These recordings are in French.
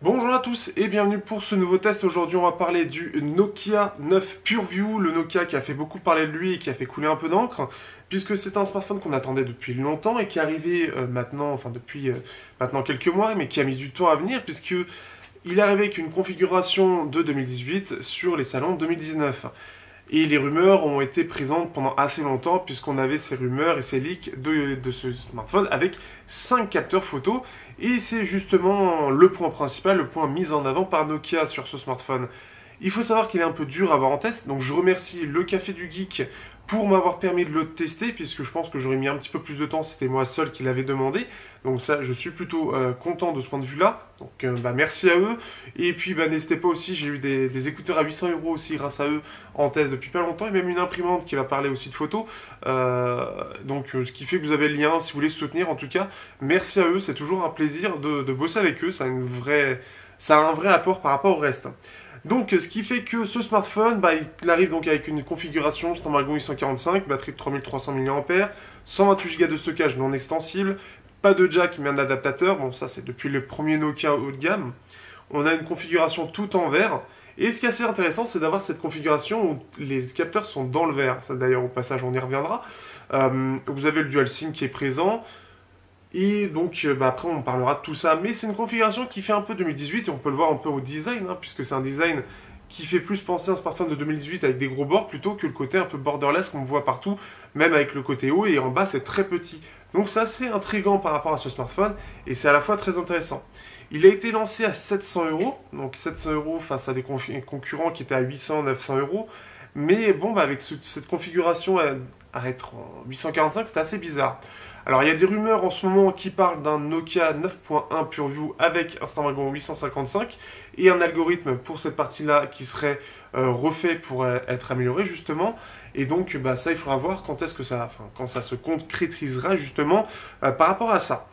Bonjour à tous et bienvenue pour ce nouveau test. Aujourd'hui on va parler du Nokia 9 PureView, le Nokia qui a fait beaucoup parler de lui et qui a fait couler un peu d'encre, puisque c'est un smartphone qu'on attendait depuis longtemps et qui est arrivé depuis maintenant quelques mois, mais qui a mis du temps à venir puisque il est arrivé avec une configuration de 2018 sur les salons 2019. Et les rumeurs ont été présentes pendant assez longtemps puisqu'on avait ces rumeurs et ces leaks de ce smartphone avec 5 capteurs photo. Et c'est justement le point principal, le point mis en avant par Nokia sur ce smartphone. Il faut savoir qu'il est un peu dur à avoir en test, donc je remercie le Café du Geek pour m'avoir permis de le tester, puisque je pense que j'aurais mis un petit peu plus de temps, c'était moi seul qui l'avais demandé. Donc ça, je suis plutôt content de ce point de vue-là. Donc merci à eux. Et puis n'hésitez pas aussi, j'ai eu des écouteurs à 800 € aussi grâce à eux en test depuis pas longtemps, et même une imprimante qui va parler aussi de photos. Ce qui fait que vous avez le lien si vous voulez soutenir. En tout cas, merci à eux, c'est toujours un plaisir de bosser avec eux. Ça a un vrai apport par rapport au reste. Donc, ce qui fait que ce smartphone, il arrive donc avec une configuration Snapdragon 845, batterie de 3300 mAh, 128 Go de stockage non extensible, pas de jack mais un adaptateur, bon ça c'est depuis le premier Nokia haut de gamme. On a une configuration tout en verre, et ce qui est assez intéressant c'est d'avoir cette configuration où les capteurs sont dans le verre, ça d'ailleurs au passage on y reviendra. Vous avez le Dual SIM qui est présent. Et donc après on parlera de tout ça, mais c'est une configuration qui fait un peu 2018 et on peut le voir un peu au design, puisque c'est un design qui fait plus penser à un smartphone de 2018 avec des gros bords plutôt que le côté un peu borderless qu'on voit partout, même avec le côté haut et en bas c'est très petit. Donc c'est assez intriguant par rapport à ce smartphone et c'est à la fois très intéressant. Il a été lancé à 700 €, donc 700 € face à des concurrents qui étaient à 800, 900 €. Mais bon, avec cette configuration à être en 845, c'était assez bizarre. Alors, il y a des rumeurs en ce moment qui parlent d'un Nokia 9.1 PureView avec un Snapdragon 855 et un algorithme pour cette partie-là qui serait refait pour être amélioré justement. Et donc, ça, il faudra voir quand ça se concrétisera justement par rapport à ça.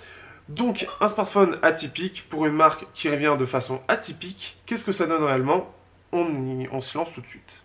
Donc, un smartphone atypique pour une marque qui revient de façon atypique. Qu'est-ce que ça donne réellement? On se lance tout de suite.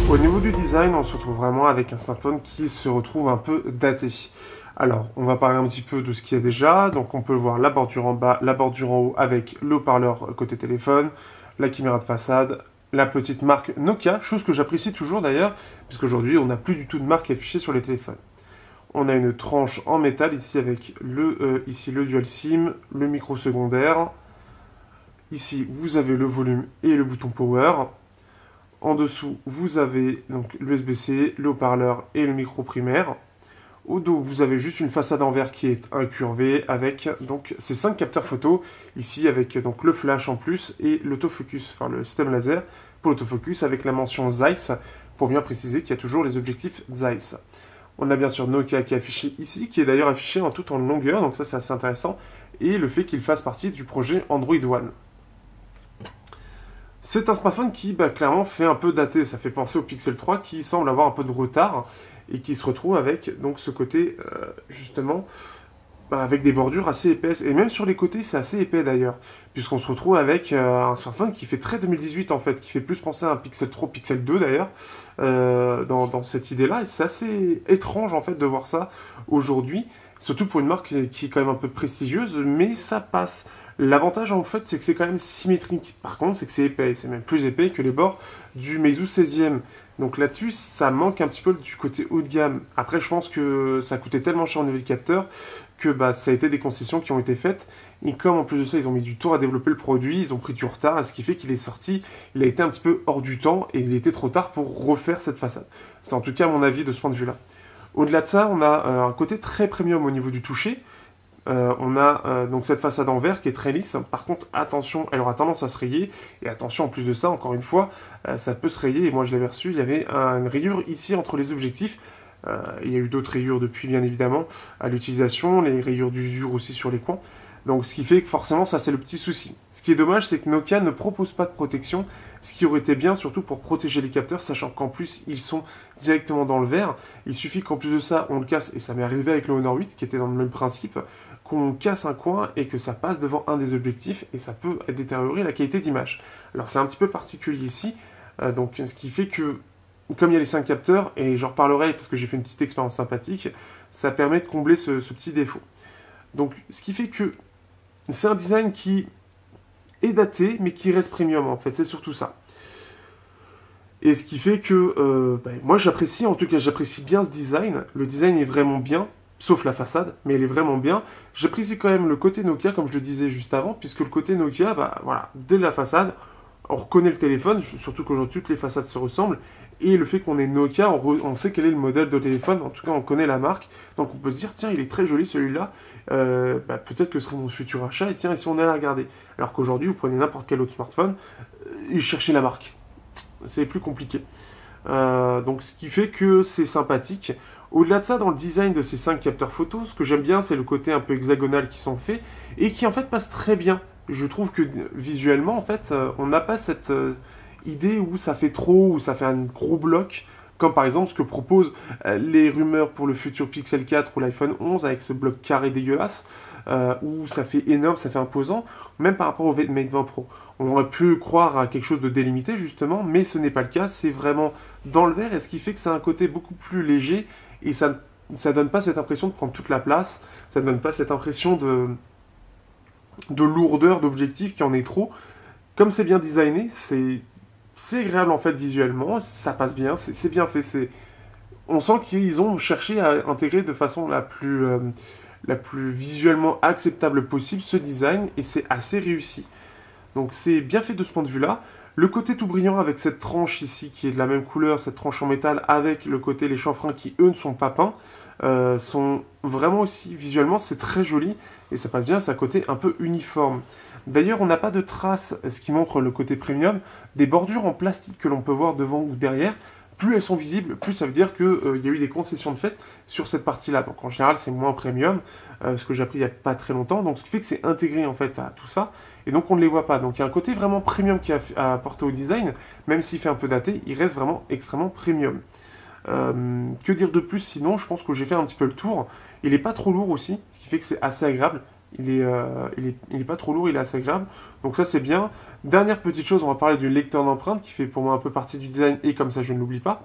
Au niveau du design, on se retrouve vraiment avec un smartphone qui se retrouve un peu daté. Alors, on va parler un petit peu de ce qu'il y a déjà. Donc, on peut voir la bordure en bas, la bordure en haut avec le haut-parleur côté téléphone, la caméra de façade, la petite marque Nokia, chose que j'apprécie toujours d'ailleurs, puisqu'aujourd'hui, on n'a plus du tout de marque affichée sur les téléphones. On a une tranche en métal ici avec ici le Dual SIM, le micro secondaire. Ici, vous avez le volume et le bouton Power. En dessous, vous avez donc l'USB-C, le haut-parleur et le micro primaire. Au dos, vous avez juste une façade en verre qui est incurvée avec donc ces 5 capteurs photo, ici avec donc le flash en plus et l'autofocus, enfin le système laser pour l'autofocus avec la mention Zeiss pour bien préciser qu'il y a toujours les objectifs Zeiss. On a bien sûr Nokia qui est affiché ici, qui est d'ailleurs affiché tout en longueur, donc ça c'est assez intéressant, et le fait qu'il fasse partie du projet Android One. C'est un smartphone qui clairement fait un peu daté, ça fait penser au Pixel 3 qui semble avoir un peu de retard et qui se retrouve avec donc ce côté justement avec des bordures assez épaisses et même sur les côtés c'est assez épais d'ailleurs puisqu'on se retrouve avec un smartphone qui fait très 2018 en fait, qui fait plus penser à un Pixel 3, Pixel 2 d'ailleurs dans cette idée-là et c'est assez étrange en fait de voir ça aujourd'hui, surtout pour une marque qui est quand même un peu prestigieuse mais ça passe. L'avantage en fait c'est que c'est quand même symétrique. Par contre c'est que c'est épais, c'est même plus épais que les bords du Meizu 16e. Donc là-dessus ça manque un petit peu du côté haut de gamme. Après je pense que ça coûtait tellement cher au niveau du capteur que bah, ça a été des concessions qui ont été faites. Et comme en plus de ça ils ont mis du temps à développer le produit, ils ont pris du retard, ce qui fait qu'il est sorti, il a été un petit peu hors du temps et il était trop tard pour refaire cette façade. C'est en tout cas mon avis de ce point de vue-là. Au-delà de ça, on a un côté très premium au niveau du toucher. On a donc cette façade en verre qui est très lisse. Par contre, attention, elle aura tendance à se rayer. Et attention, en plus de ça, encore une fois, ça peut se rayer. Et moi, je l'avais reçu, il y avait une rayure ici entre les objectifs. Il y a eu d'autres rayures depuis, bien évidemment, à l'utilisation. Les rayures d'usure aussi sur les coins. Donc, ce qui fait que forcément, ça, c'est le petit souci. Ce qui est dommage, c'est que Nokia ne propose pas de protection. Ce qui aurait été bien, surtout pour protéger les capteurs, sachant qu'en plus, ils sont directement dans le verre. Il suffit qu'en plus de ça, on le casse. Et ça m'est arrivé avec le Honor 8, qui était dans le même principe, qu'on casse un coin et que ça passe devant un des objectifs et ça peut détériorer la qualité d'image. Alors c'est un petit peu particulier ici, donc ce qui fait que, comme il y a les 5 capteurs, et j'en reparlerai parce que j'ai fait une petite expérience sympathique, ça permet de combler ce petit défaut. Donc ce qui fait que c'est un design qui est daté mais qui reste premium en fait, c'est surtout ça. Et ce qui fait que moi j'apprécie, en tout cas j'apprécie bien ce design, le design est vraiment bien, sauf la façade, mais elle est vraiment bien. J'apprécie quand même le côté Nokia, comme je le disais juste avant, puisque le côté Nokia, bah voilà, dès la façade, on reconnaît le téléphone, surtout qu'aujourd'hui toutes les façades se ressemblent, et le fait qu'on ait Nokia, on sait quel est le modèle de téléphone, en tout cas on connaît la marque, donc on peut se dire, tiens, il est très joli celui-là, peut-être que ce serait mon futur achat, et tiens, et si on allait regarder. Alors qu'aujourd'hui, vous prenez n'importe quel autre smartphone, et cherchez la marque. C'est plus compliqué. Donc ce qui fait que c'est sympathique. Au-delà de ça, dans le design de ces 5 capteurs photos, ce que j'aime bien, c'est le côté un peu hexagonal qui sont faits et qui en fait passe très bien. Je trouve que visuellement, en fait, on n'a pas cette idée où ça fait trop, où ça fait un gros bloc, comme par exemple ce que proposent les rumeurs pour le futur Pixel 4 ou l'iPhone 11 avec ce bloc carré dégueulasse, où ça fait énorme, ça fait imposant, même par rapport au Mate 20 Pro. On aurait pu croire à quelque chose de délimité justement, mais ce n'est pas le cas, c'est vraiment dans le verre, et ce qui fait que c'est un côté beaucoup plus léger, et ça donne pas cette impression de prendre toute la place, ça donne pas cette impression de lourdeur d'objectif qui en est trop. Comme c'est bien designé, c'est agréable en fait visuellement, ça passe bien, c'est bien fait, on sent qu'ils ont cherché à intégrer de façon la plus visuellement acceptable possible ce design, et c'est assez réussi. Donc c'est bien fait de ce point de vue-là. Le côté tout brillant avec cette tranche ici qui est de la même couleur, cette tranche en métal, avec le côté les chanfreins qui eux ne sont pas peints, sont vraiment aussi visuellement c'est très joli et ça passe bien, c'est un côté un peu uniforme. D'ailleurs on n'a pas de traces, ce qui montre le côté premium, des bordures en plastique que l'on peut voir devant ou derrière. Plus elles sont visibles, plus ça veut dire qu'il y a eu des concessions de fait sur cette partie-là. Donc en général, c'est moins premium, ce que j'ai appris il n'y a pas très longtemps. Donc ce qui fait que c'est intégré en fait à tout ça. Et donc on ne les voit pas. Donc il y a un côté vraiment premium qui a apporté au design, même s'il fait un peu daté, il reste vraiment extrêmement premium. Que dire de plus sinon? Je pense que j'ai fait un petit peu le tour. Il n'est pas trop lourd aussi, ce qui fait que c'est assez agréable. Il est pas trop lourd, il est assez agréable. Donc ça c'est bien. Dernière petite chose, on va parler du lecteur d'empreintes qui fait pour moi un peu partie du design et comme ça je ne l'oublie pas.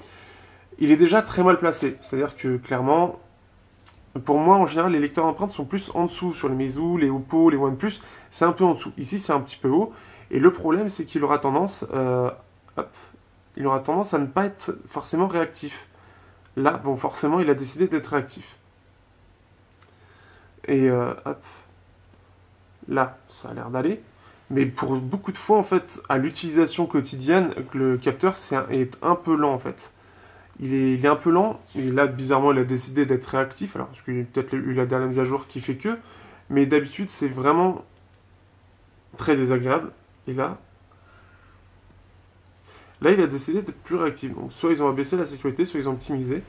Il est déjà très mal placé. C'est-à-dire que clairement, pour moi en général les lecteurs d'empreintes sont plus en dessous sur les Meizu, les Oppo, les OnePlus. C'est un peu en dessous. Ici c'est un petit peu haut. Et le problème c'est qu'il aura tendance, il aura tendance à ne pas être forcément réactif. Là, bon forcément il a décidé d'être réactif. Et hop. Là, ça a l'air d'aller. Mais pour beaucoup de fois, en fait, à l'utilisation quotidienne, le capteur est un peu lent, en fait. Il est un peu lent, et là, bizarrement, il a décidé d'être réactif. Alors, parce qu'il y a peut-être eu la dernière mise à jour qui fait que. Mais d'habitude, c'est vraiment très désagréable. Et là, il a décidé d'être plus réactif. Donc, soit ils ont abaissé la sécurité, soit ils ont optimisé.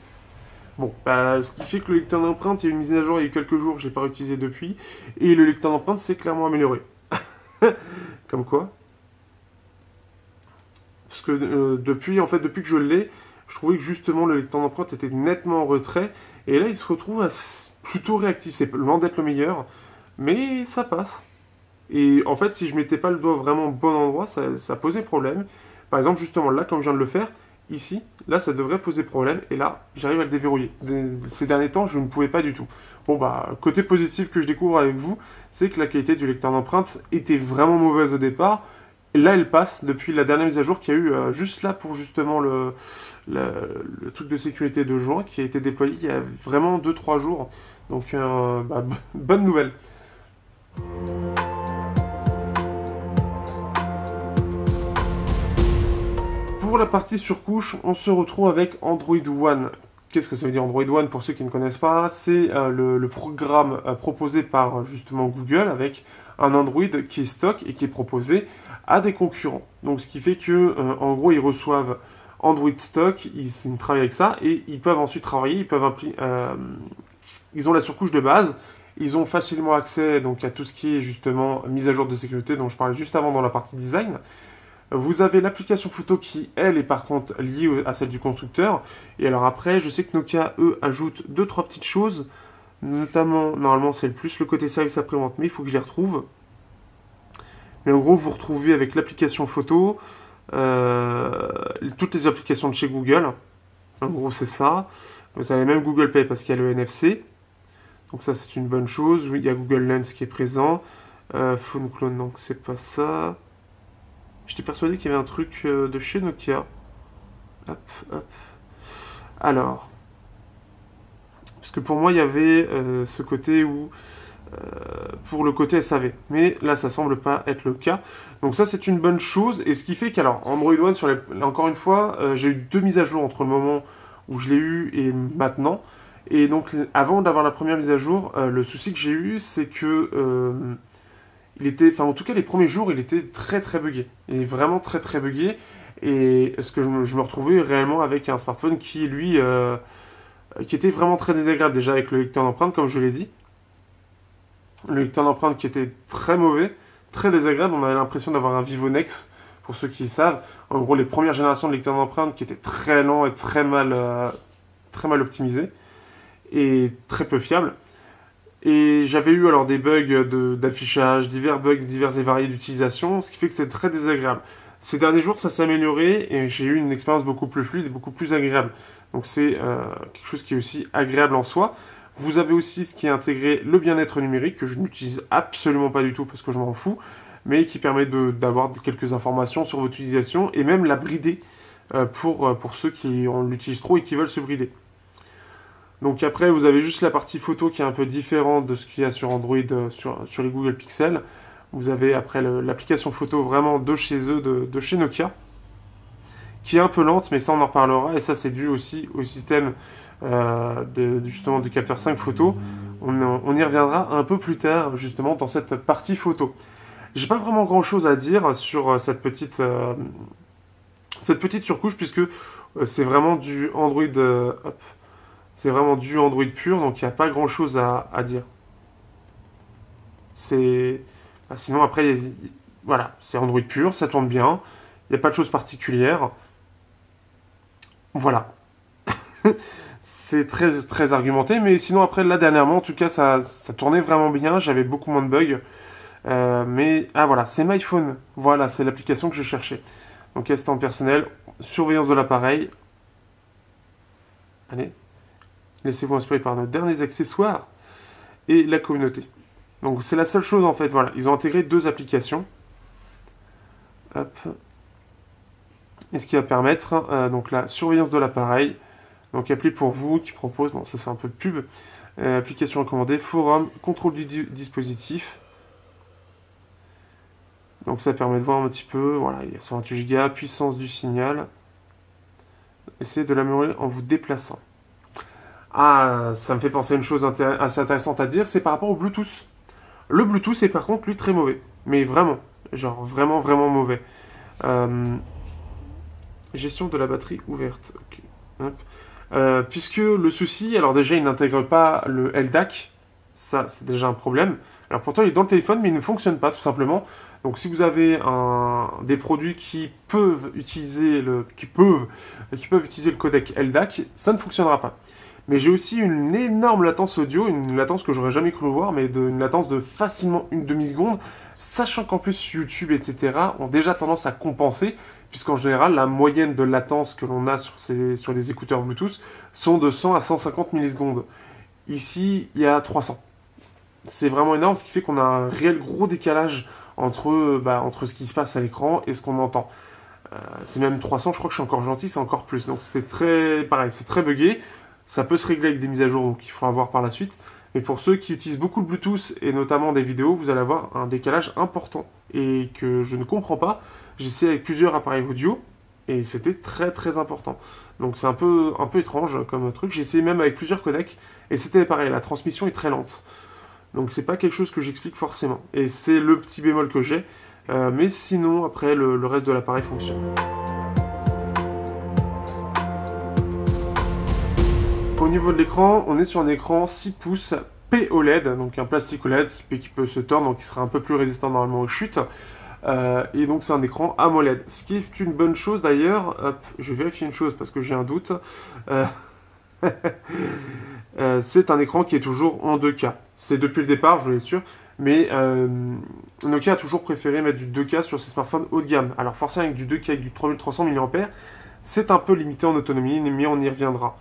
Bon, ce qui fait que le lecteur d'empreinte, il y a eu une mise à jour il y a eu quelques jours, je l'ai pas réutilisé depuis, et le lecteur d'empreinte s'est clairement amélioré. Comme quoi. Parce que depuis que je l'ai, je trouvais que justement le lecteur d'empreinte était nettement en retrait, et là il se retrouve plutôt réactif. C'est loin d'être le meilleur, mais ça passe. Et en fait, si je mettais pas le doigt vraiment au bon endroit, ça posait problème. Par exemple, justement là, comme je viens de le faire, ici, là ça devrait poser problème, et là j'arrive à le déverrouiller. Ces derniers temps, je ne pouvais pas du tout. Bon bah, côté positif que je découvre avec vous, c'est que la qualité du lecteur d'empreintes était vraiment mauvaise au départ. Et là elle passe depuis la dernière mise à jour qu'il y a eu juste là pour justement le truc de sécurité de juin qui a été déployé il y a vraiment 2-3 jours. Donc bah, bonne nouvelle. Pour la partie surcouche, on se retrouve avec Android One. Qu'est-ce que ça veut dire Android One pour ceux qui ne connaissent pas? C'est le programme proposé par justement Google avec un Android qui est stock et qui est proposé à des concurrents. Donc ce qui fait que en gros ils reçoivent Android stock, ils travaillent avec ça et ils peuvent ensuite travailler, ils ont la surcouche de base, ils ont facilement accès donc à tout ce qui est justement mise à jour de sécurité dont je parlais juste avant dans la partie design. Vous avez l'application photo qui, elle, est par contre liée à celle du constructeur. Et alors après, je sais que Nokia, eux, ajoutent 2-3 petites choses. Notamment, normalement, c'est le plus le côté service après-vente, mais il faut que je les retrouve. Mais en gros, vous retrouvez avec l'application photo toutes les applications de chez Google. En gros, c'est ça. Vous avez même Google Pay parce qu'il y a le NFC. Donc ça, c'est une bonne chose. Oui, il y a Google Lens qui est présent. Phone Clone, donc c'est pas ça. J'étais persuadé qu'il y avait un truc de chez Nokia. Hop, hop. Alors. Parce que pour moi, il y avait ce côté où... pour le côté SAV. Mais là, ça semble pas être le cas. Donc ça, c'est une bonne chose. Et ce qui fait qu'alors, Android One, encore une fois, j'ai eu 2 mises à jour entre le moment où je l'ai eu et maintenant. Et donc, avant d'avoir la première mise à jour, le souci que j'ai eu, c'est que... en tout cas, les premiers jours, il était très très buggé. Il est vraiment très très buggé. Et ce que je me retrouvais réellement avec un smartphone qui, lui, qui était vraiment très désagréable. Déjà avec le lecteur d'empreintes, comme je l'ai dit. Le lecteur d'empreintes qui était très mauvais, très désagréable. On avait l'impression d'avoir un Vivonex, pour ceux qui savent. En gros, les premières générations de lecteurs d'empreintes qui étaient très lents et très mal optimisés. Et très peu fiables. Et j'avais eu alors des bugs d'affichage, divers bugs divers et variés d'utilisation, ce qui fait que c'était très désagréable. Ces derniers jours, ça s'est amélioré et j'ai eu une expérience beaucoup plus fluide et beaucoup plus agréable. Donc c'est quelque chose qui est aussi agréable en soi. Vous avez aussi ce qui est intégré, le bien-être numérique, que je n'utilise absolument pas du tout parce que je m'en fous, mais qui permet d'avoir quelques informations sur votre utilisation et même la brider pour ceux qui l'utilisent trop et qui veulent se brider. Donc après, vous avez juste la partie photo qui est un peu différente de ce qu'il y a sur Android, sur les Google Pixel. Vous avez après l'application photo vraiment de chez eux, de chez Nokia, qui est un peu lente, mais ça on en reparlera. Et ça c'est dû aussi au système justement du capteur 5 photo. On y reviendra un peu plus tard justement dans cette partie photo. J'ai pas vraiment grand chose à dire sur cette petite surcouche puisque c'est vraiment du Android... c'est vraiment du Android pur, donc il n'y a pas grand chose à dire. Sinon après, voilà, c'est Android pur, ça tourne bien, il n'y a pas de choses particulières. Voilà. C'est très, très argumenté, mais sinon après, là dernièrement, en tout cas, ça tournait vraiment bien, j'avais beaucoup moins de bugs. Mais, voilà, c'est MyPhone. Voilà, c'est l'application que je cherchais. Donc assistant personnel, surveillance de l'appareil. Allez. Laissez-vous inspirer par nos derniers accessoires et la communauté. Donc c'est la seule chose en fait, voilà. Ils ont intégré 2 applications. Hop. Et ce qui va permettre, donc la surveillance de l'appareil. Donc appli pour vous qui propose, bon ça c'est un peu de pub. Application recommandée, forum, contrôle du dispositif. Donc ça permet de voir un petit peu, voilà, il y a 128 Go, puissance du signal. Essayez de l'améliorer en vous déplaçant. Ah, ça me fait penser à une chose assez intéressante à dire, c'est par rapport au Bluetooth. Le Bluetooth est par contre, lui, très mauvais. Mais vraiment, genre vraiment, vraiment mauvais. Gestion de la batterie ouverte. Okay. Puisque le souci, alors déjà, il n'intègre pas le LDAC. Ça, c'est déjà un problème. Alors pourtant, il est dans le téléphone, mais il ne fonctionne pas, tout simplement. Donc si vous avez des produits qui peuvent utiliser le codec LDAC, ça ne fonctionnera pas. Mais j'ai aussi une énorme latence audio, une latence que j'aurais jamais cru voir, mais une latence de facilement une demi-seconde. sachant qu'en plus YouTube, etc. ont déjà tendance à compenser, puisqu'en général, la moyenne de latence que l'on a sur les écouteurs Bluetooth sont de 100 à 150 millisecondes. Ici, il y a 300. C'est vraiment énorme, ce qui fait qu'on a un réel gros décalage entre ce qui se passe à l'écran et ce qu'on entend. C'est même 300, je crois que je suis encore gentil, c'est encore plus. Donc c'était pareil, c'est très buggé. Ça peut se régler avec des mises à jour, donc il faudra voir par la suite. Mais pour ceux qui utilisent beaucoup le Bluetooth et notamment des vidéos, vous allez avoir un décalage important et que je ne comprends pas. J'ai essayé avec plusieurs appareils audio et c'était très très important. Donc c'est un peu étrange comme truc. J'ai essayé même avec plusieurs codecs et c'était pareil, la transmission est très lente. Donc c'est pas quelque chose que j'explique forcément. Et c'est le petit bémol que j'ai. Mais sinon, après, le reste de l'appareil fonctionne. Au niveau de l'écran, on est sur un écran 6 pouces POLED, donc un plastique OLED qui peut se tordre, donc qui sera un peu plus résistant normalement aux chutes. Et donc c'est un écran AMOLED, ce qui est une bonne chose d'ailleurs. Je vais vérifier une chose parce que j'ai un doute. C'est un écran qui est toujours en 2K. C'est depuis le départ, je voulais être sûr. Mais Nokia a toujours préféré mettre du 2K sur ses smartphones haut de gamme. Alors forcément avec du 2K avec du 3300 mAh, c'est un peu limité en autonomie, mais on y reviendra.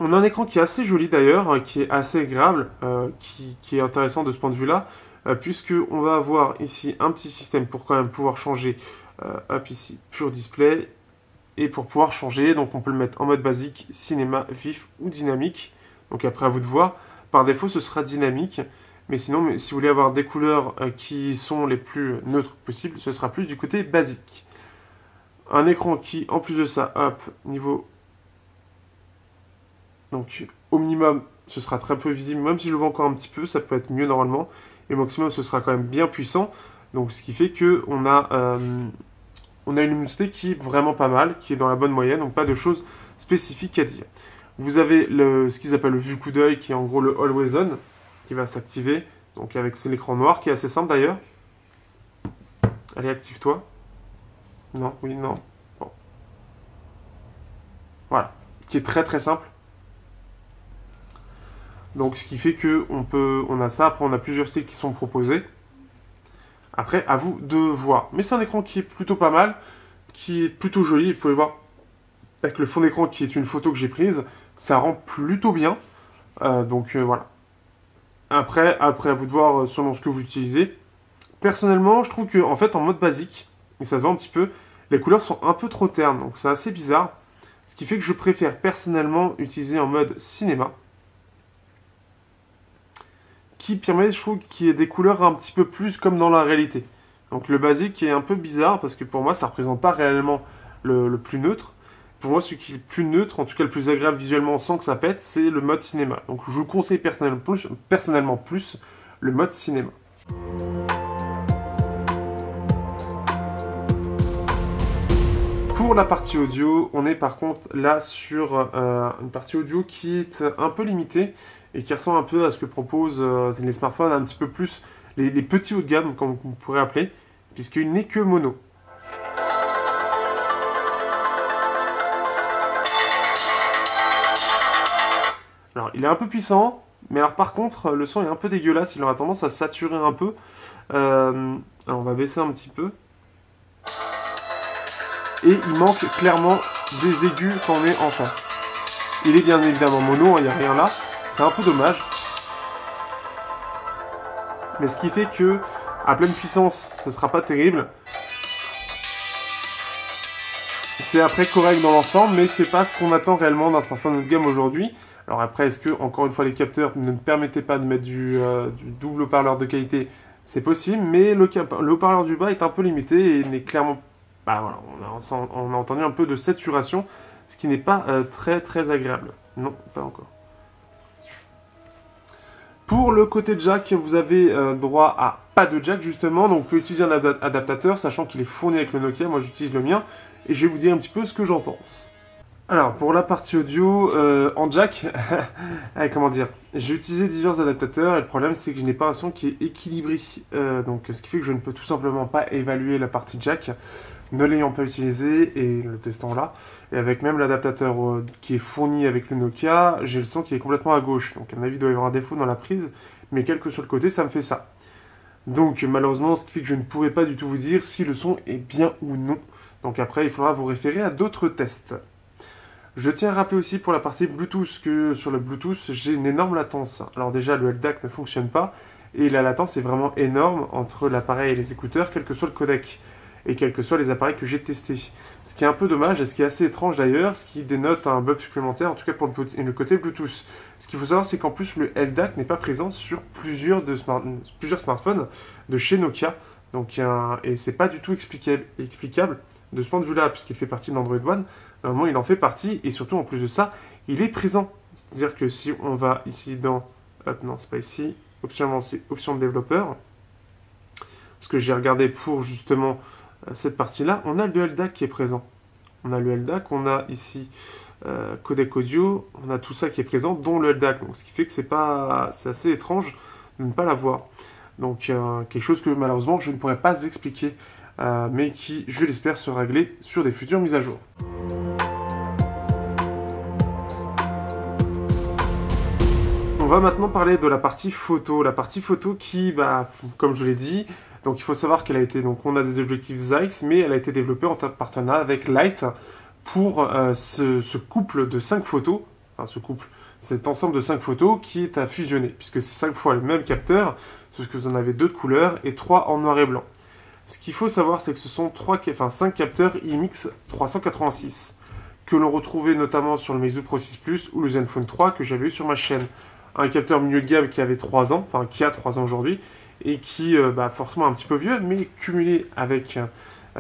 On a un écran qui est assez joli d'ailleurs, qui est assez agréable, qui est intéressant de ce point de vue-là, puisque on va avoir ici un petit système pour quand même pouvoir changer, hop ici, Pure Display, et pour pouvoir changer, donc on peut le mettre en mode basique, cinéma, vif ou dynamique. Donc après à vous de voir. Par défaut, ce sera dynamique, mais sinon, si vous voulez avoir des couleurs qui sont les plus neutres possibles, ce sera plus du côté basique. Un écran qui, en plus de ça, hop, niveau... Donc, au minimum, ce sera très peu visible, même si je le vois encore un petit peu, ça peut être mieux normalement. Et au maximum, ce sera quand même bien puissant. Donc, ce qui fait qu'on a, on a une luminosité qui est vraiment pas mal, qui est dans la bonne moyenne, donc pas de choses spécifiques à dire. Vous avez ce qu'ils appellent le vue coup d'œil, qui est en gros le Always On, qui va s'activer. Donc avec l'écran noir, qui est assez simple d'ailleurs. Allez, active-toi. Non, oui, non. Bon. Voilà. Qui est très très simple. Donc ce qui fait que on a ça. Après, on a plusieurs styles qui sont proposés. Après, à vous de voir. Mais c'est un écran qui est plutôt pas mal, qui est plutôt joli. Vous pouvez voir avec le fond d'écran qui est une photo que j'ai prise. Ça rend plutôt bien. Voilà. Après, à vous de voir selon ce que vous utilisez. Personnellement, je trouve que en fait, en mode basique, et ça se voit un petit peu, les couleurs sont un peu trop ternes. Donc c'est assez bizarre. Ce qui fait que je préfère personnellement utiliser en mode cinéma. Qui permet, je trouve, qu'il y ait des couleurs un petit peu plus comme dans la réalité. Donc le basique est un peu bizarre parce que pour moi, ça ne représente pas réellement le plus neutre. Pour moi, ce qui est le plus neutre, en tout cas le plus agréable visuellement sans que ça pète, c'est le mode cinéma. Donc je vous conseille personnellement plus le mode cinéma. Pour la partie audio, on est par contre là sur une partie audio qui est un peu limitée et qui ressemble un peu à ce que proposent les smartphones un petit peu plus, les petits haut de gamme, comme vous pourrez appeler, puisqu'il n'est que mono. Alors, il est un peu puissant, mais alors par contre, le son est un peu dégueulasse, il aura tendance à saturer un peu. Alors, on va baisser un petit peu. Et il manque clairement des aigus quand on est en face. Il est bien évidemment mono, il n'y a rien là. C'est un peu dommage. Mais ce qui fait que, à pleine puissance, ce sera pas terrible. C'est après correct dans l'ensemble, mais c'est pas ce qu'on attend réellement d'un smartphone haut de gamme aujourd'hui. Alors après, est-ce que, encore une fois, les capteurs ne permettaient pas de mettre du double haut-parleur de qualité? C'est possible, mais le haut-parleur du bas est un peu limité et n'est clairement... Bah voilà, on a entendu un peu de saturation, ce qui n'est pas très très agréable. Non, pas encore. Pour le côté jack, vous avez droit à pas de jack justement, donc vous pouvez utiliser un adaptateur, sachant qu'il est fourni avec le Nokia, moi j'utilise le mien, et je vais vous dire un petit peu ce que j'en pense. Alors, pour la partie audio, en jack, comment dire, j'ai utilisé divers adaptateurs et le problème c'est que je n'ai pas un son qui est équilibré. Donc, ce qui fait que je ne peux tout simplement pas évaluer la partie jack, ne l'ayant pas utilisé et le testant là. Et avec même l'adaptateur qui est fourni avec le Nokia, j'ai le son qui est complètement à gauche. Donc, à mon avis, il doit y avoir un défaut dans la prise, mais quel que soit le côté, ça me fait ça. Donc malheureusement, ce qui fait que je ne pourrais pas du tout vous dire si le son est bien ou non. Donc après, il faudra vous référer à d'autres tests. Je tiens à rappeler aussi pour la partie Bluetooth que sur le Bluetooth, j'ai une énorme latence. Alors déjà, le LDAC ne fonctionne pas et la latence est vraiment énorme entre l'appareil et les écouteurs, quel que soit le codec et quels que soient les appareils que j'ai testés. Ce qui est un peu dommage et ce qui est assez étrange d'ailleurs, ce qui dénote un bug supplémentaire, en tout cas pour le côté Bluetooth. Ce qu'il faut savoir, c'est qu'en plus, le LDAC n'est pas présent sur plusieurs smartphones de chez Nokia. Donc, et c'est pas du tout explicable de ce point de vue-là, puisqu'il fait partie de l'Android One. Normalement, il en fait partie, et surtout, en plus de ça, il est présent. C'est-à-dire que si on va ici dans... Hop, non, c'est pas ici. Option avancée, option de développeur. Parce que j'ai regardé pour, justement, cette partie-là. On a le LDAC qui est présent. On a le LDAC, on a ici codec audio, on a tout ça qui est présent, dont le LDAC. Donc, ce qui fait que c'est assez étrange de ne pas l'avoir. Donc, quelque chose que, malheureusement, je ne pourrais pas expliquer, mais qui, je l'espère, sera réglé sur des futures mises à jour. On va maintenant parler de la partie photo. La partie photo qui, comme je l'ai dit, donc il faut savoir qu'elle a été, donc on a des objectifs Zeiss, mais elle a été développée en partenariat avec Light pour ce couple de 5 photos, enfin cet ensemble de 5 photos qui est à fusionner, puisque c'est 5 fois le même capteur, sauf que vous en avez 2 de couleur et 3 en noir et blanc. Ce qu'il faut savoir, c'est que ce sont 5 capteurs IMX 386 que l'on retrouvait notamment sur le Meizu Pro 6 Plus ou le Zenfone 3 que j'avais eu sur ma chaîne. Un capteur milieu de gamme qui avait 3 ans, enfin qui a 3 ans aujourd'hui, et qui, forcément un petit peu vieux, mais cumulé avec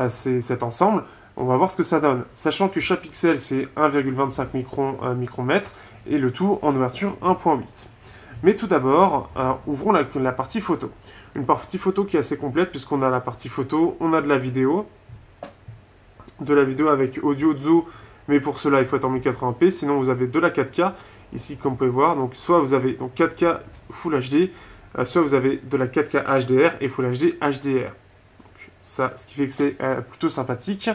cet ensemble, on va voir ce que ça donne. Sachant que chaque pixel c'est 1,25 micromètres, et le tout en ouverture 1.8. Mais tout d'abord, ouvrons la partie photo. Une partie photo qui est assez complète, puisqu'on a la partie photo, on a de la vidéo avec audio Zo, mais pour cela il faut être en 1080p, sinon vous avez de la 4K, ici comme vous pouvez voir, donc soit vous avez 4K Full HD, soit vous avez de la 4K HDR et Full HD HDR. Donc, ça, ce qui fait que c'est plutôt sympathique.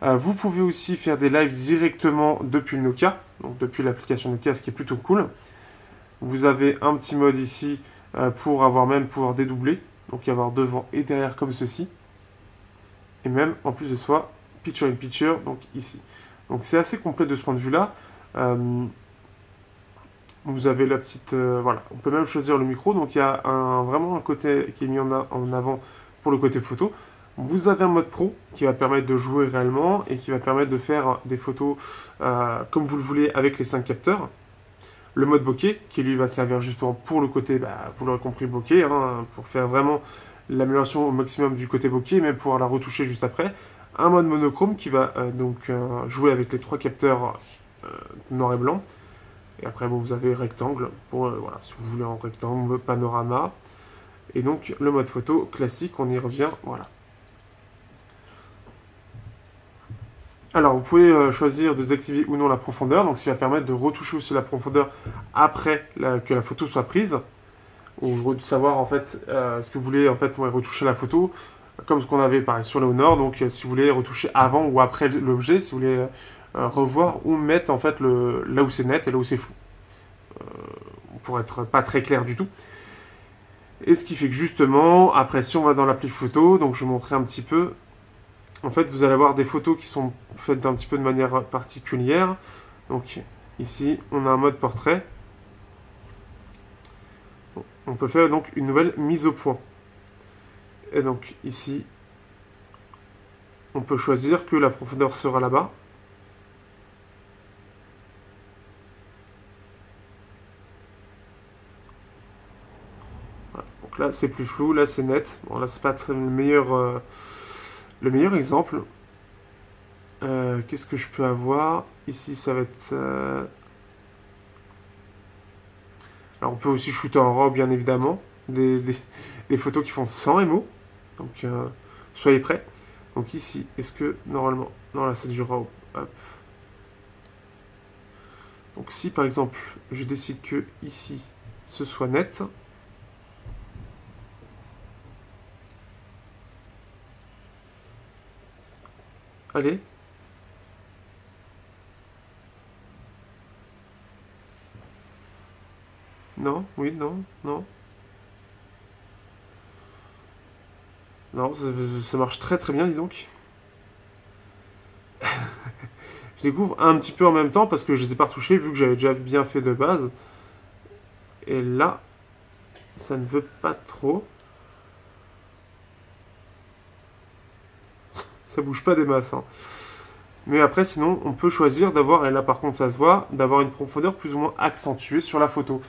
Vous pouvez aussi faire des lives directement depuis le Nokia, donc depuis l'application Nokia, ce qui est plutôt cool. Vous avez un petit mode ici pour pouvoir dédoubler, donc y avoir devant et derrière comme ceci. Et même en plus de soi, picture in picture, donc ici. Donc c'est assez complet de ce point de vue-là. Vous avez la petite... voilà, on peut même choisir le micro. Donc il y a vraiment un côté qui est mis en avant pour le côté photo. Vous avez un mode pro qui va permettre de jouer réellement et qui va permettre de faire des photos comme vous le voulez avec les 5 capteurs. Le mode bokeh qui lui va servir justement pour le côté, vous l'aurez compris, bokeh, hein, pour faire vraiment l'amélioration au maximum du côté bokeh, même pouvoir la retoucher juste après. Un mode monochrome qui va jouer avec les 3 capteurs noir et blanc. Et après, bon, vous avez rectangle, pour, voilà, si vous voulez en rectangle, panorama. Et donc, le mode photo classique, on y revient, voilà. Alors, vous pouvez choisir de désactiver ou non la profondeur, donc ça va permettre de retoucher aussi la profondeur après que la photo soit prise. Ou de savoir, en fait, ce que vous voulez, en fait, retoucher la photo, comme ce qu'on avait, pareil, sur le Honor. Donc, si vous voulez retoucher avant ou après l'objet, si vous voulez revoir ou mettre, en fait, là où c'est net et là où c'est flou. Pour être pas très clair du tout. Et ce qui fait que justement, après si on va dans l'appli photo, donc je vais montrer un petit peu, en fait vous allez avoir des photos qui sont faites d'un petit peu de manière particulière. Donc ici on a un mode portrait. On peut faire donc une nouvelle mise au point. Et donc ici, on peut choisir que la profondeur sera là-bas. Donc là, c'est plus flou, là, c'est net. Bon, là, c'est pas le meilleur exemple. Qu'est-ce que je peux avoir? Ici, ça va être... Alors, on peut aussi shooter en RAW, bien évidemment. Des photos qui font 100 MO. Donc, soyez prêts. Donc ici, est-ce que, normalement... Non, là, c'est du RAW. Hop. Donc, si, par exemple, je décide que ici, ce soit net... Allez. Non, oui, non, non. Non, ça marche très très bien, dis donc. Je découvre un petit peu en même temps parce que je les ai pas retouchés vu que j'avais déjà bien fait de base. Et là, ça ne veut pas trop. Ça bouge pas des masses, hein. Mais après, sinon, on peut choisir d'avoir, et là par contre ça se voit, d'avoir une profondeur plus ou moins accentuée sur la photo.